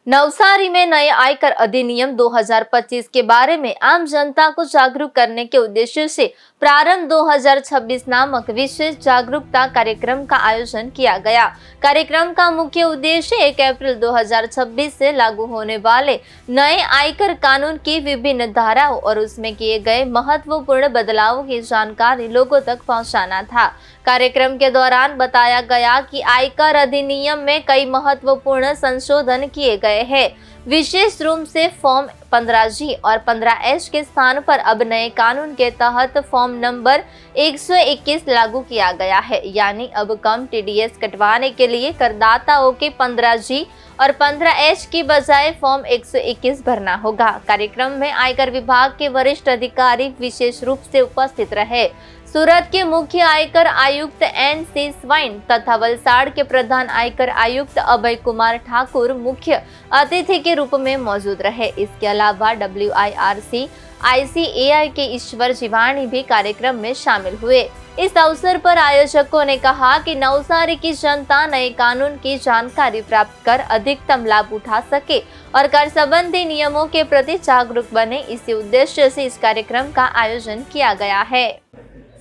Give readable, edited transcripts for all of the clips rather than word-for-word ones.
नवसारी में नए आयकर अधिनियम 2025 के बारे में आम जनता को जागरूक करने के उद्देश्य से प्रारंभ 2026 नामक विशेष जागरूकता कार्यक्रम का आयोजन किया गया। कार्यक्रम का मुख्य उद्देश्य 1 अप्रैल 2026 से लागू होने वाले नए आयकर कानून की विभिन्न धाराओं और उसमें किए गए महत्वपूर्ण बदलावों की जानकारी लोगों तक पहुंचाना था। कार्यक्रम के दौरान बताया गया कि आयकर अधिनियम में कई महत्वपूर्ण संशोधन किए गए हैं। विशेष रूप से फॉर्म 15G और 15H के स्थान पर अब नए कानून के तहत फॉर्म नंबर 121 लागू किया गया है, यानी अब कम TDS कटवाने के लिए करदाताओं के 15G और 15H की बजाय फॉर्म 121 भरना होगा। कार्यक्रम में आयकर विभाग के वरिष्ठ अधिकारी विशेष रूप से उपस्थित रहे। सूरत के मुख्य आयकर आयुक्त NC स्वाइन तथा वलसाड़ के प्रधान आयकर आयुक्त अभय कुमार ठाकुर मुख्य अतिथि के रूप में मौजूद रहे। इसके अलावा WIRC ICAI के ईश्वर जीवाणी भी कार्यक्रम में शामिल हुए। इस अवसर पर आयोजकों ने कहा कि नवसारी की जनता नए कानून की जानकारी प्राप्त कर अधिकतम लाभ उठा सके और कर संबंधी नियमों के प्रति जागरूक बने। इसी उद्देश्य से इस कार्यक्रम का आयोजन किया गया है।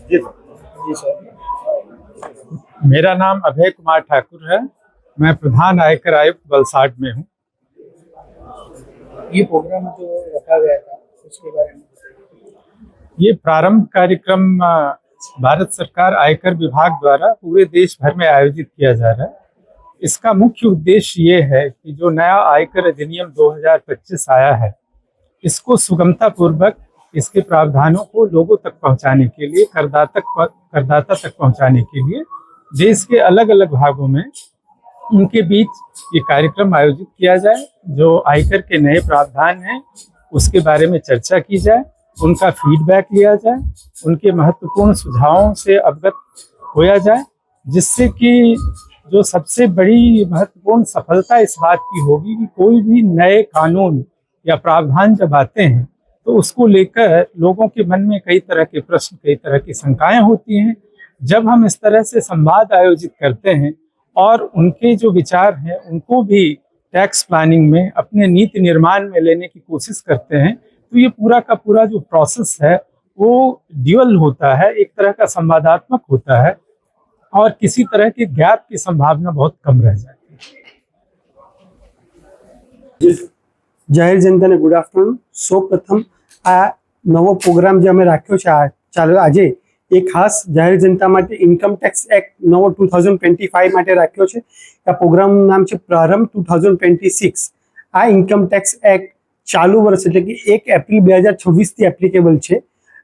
जी सर। मेरा नाम अभय कुमार ठाकुर है। मैं प्रधान आयकर आयुक्त वलसाड़ में हूँ। ये प्रोग्राम जो रखा गया था उसके बारे में, ये प्रारंभ कार्यक्रम भारत सरकार आयकर विभाग द्वारा पूरे देश भर में आयोजित किया जा रहा है। इसका मुख्य उद्देश्य ये है कि जो नया आयकर अधिनियम 2025 आया है, इसको सुगमता पूर्वक इसके प्रावधानों को लोगों तक पहुंचाने के लिए, करदाता तक पहुंचाने के लिए देश के अलग अलग भागों में उनके बीच ये कार्यक्रम आयोजित किया जाए। जो आयकर के नए प्रावधान हैं उसके बारे में चर्चा की जाए, उनका फीडबैक लिया जाए, उनके महत्वपूर्ण सुझावों से अवगत होया जाए, जिससे कि जो सबसे बड़ी महत्वपूर्ण सफलता इस बात की होगी कि कोई भी नए कानून या प्रावधान जब आते हैं तो उसको लेकर लोगों के मन में कई तरह के प्रश्न, कई तरह की शंकाएं होती हैं। जब हम इस तरह से संवाद आयोजित करते हैं और उनके जो विचार हैं उनको भी टैक्स प्लानिंग में, अपने नीति निर्माण में लेने की कोशिश करते हैं, तो ये पूरा का पूरा जो प्रोसेस है वो ड्यूअल होता है, एक तरह का संवादात्मक होता है और किसी तरह के गैप की संभावना बहुत कम रह जाती है। जाहिर जनता ने गुड आफ्टरनून। सौ प्रथम आ नवो प्रोग्राम जो अमे राख्यो छे चालो आजे एक खास जाहिर जनता माटे इनकम टैक्स एक्ट नवो 2025 माटे राख्यो छे। आ प्रोग्राम नाम छे प्रारंभ 2026। आ इनकम टैक्स एक्ट चालू वर्ष एटले कि 1 एप्रिल 2026 थी एप्लिकेबल छे।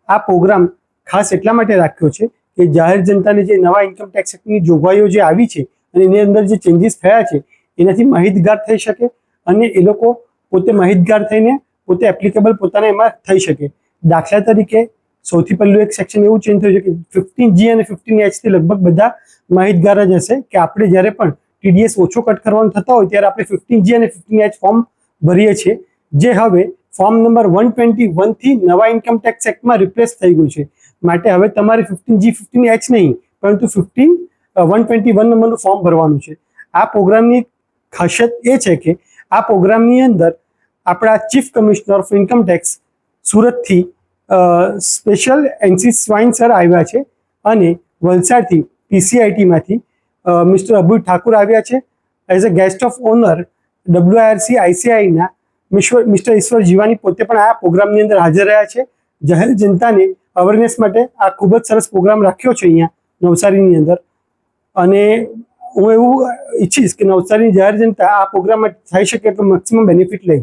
आ प्रोग्राम खास एटला माटे राख्यो छे कि जाहिर जनता ने जे नवा इनकम टैक्स एक्टनी जोगवाईओ जे आवी छे अने एनी अंदर जे चेन्जीस थया छे एनाथी माहितगार थई शके अने ए लोको पोते माहितगार थईने पोते एप्लिकेबल पोताना एमां थई शके। दाखला तरीके सौथी पहलू एक सेक्शन एवं चेन्ज थयुं छे कि 15G અને 15H થી लगभग बधा माहितगार ज हशे कि आपणे ज्यारे पण TDS ओछो कट करवानो थतो होय त्यारे आपणे 15G અને 15H फॉर्म भरीए छीए, जे हवे फॉर्म नंबर 121 थी नवा इनकम टैक्स एक्ट में रिप्लेस थई गयुं छे। माटे हवे तमारे 15G 15H नहीं परंतु 121 नंबरनुं फॉर्म भरवानुं छे। आ प्रोग्रामनी खासियत ए छे कि आ प्रोग्रामनी अंदर अपना chief commissioner of income tax Surat थी स्पेशल NC स्वाइन सर आव्या छे अने वलसाड थी PCIT मांथी मिस्टर अभय ठाकुर आव्या छे। As a guest of honour WIRC ICAI ना मिस्टर ईश्वर जीवानी पोते पण आ प्रोग्रामनी अंदर हाजर रह्या छे। जाहिर जनताने अवेरनेस माटे आ खूब ज सरस प्रोग्राम राख्यो छे अहींया नवसारीनी अंदर अने हूँ एवं ઈચ્છીશ કે નવસારીની જાહેર જનતા આ પ્રોગ્રામમાં થઈ શકે એટલું મેક્સિમમ બેનિફિટ લે।